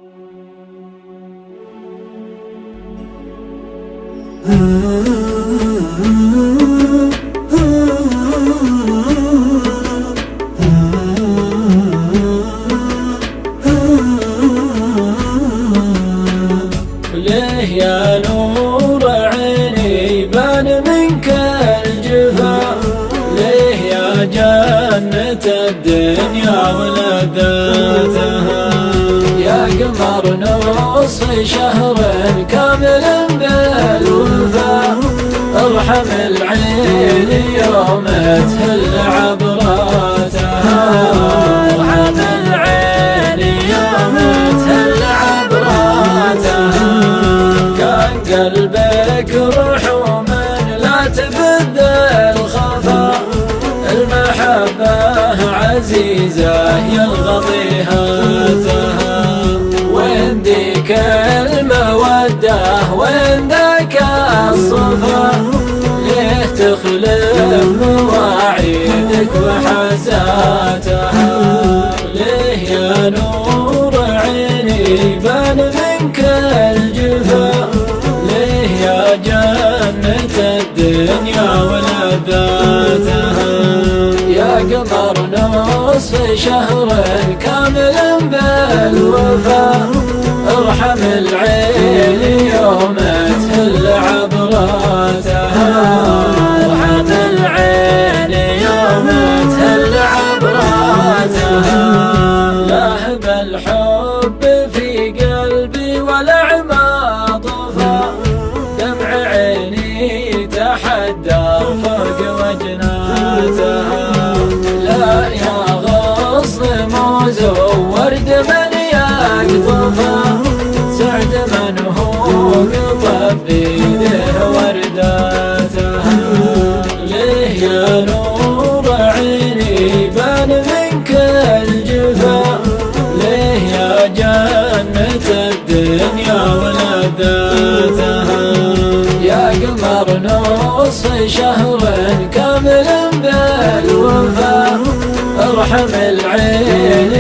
ليه يا نور عيني بان منك الجفا؟ ليه يا جنة الدنيا ولذاتها؟ يا قمر نصف شهر كامل بالوفا، ارحم العين يوم تهل عبراتها. ارحم العين يوم تهل عبراتها. كان قلبك روح ومن لا تبد الخفا، المحبة عزيزة يلغطيها تها. وين ذيك المودة وين ذاك الصفا؟ ليه تخلف مواعيدك وحساتها؟ ليه يا نور عيني بان منك الجفا؟ ليه يا جنة الدنيا ولذاتها؟ يا قمر نصف شهر كامل بالوفا، ارحم العين يوم تهل عبراتها. ارحم العين يوم تهل عبراتها. لاهب الحب في قلبي والأعمى طفى، دمع عيني تحدر فوق وجناتها. لا يا غصن موز وورد من يقطفها، سعد من هو قطف بيده ورداتها. ليه يا نور عيني بان منك الجفا؟ ليه يا جنة الدنيا ولذاتها؟ يا قمر نصف شهر كامل بالوفا، ارحم العين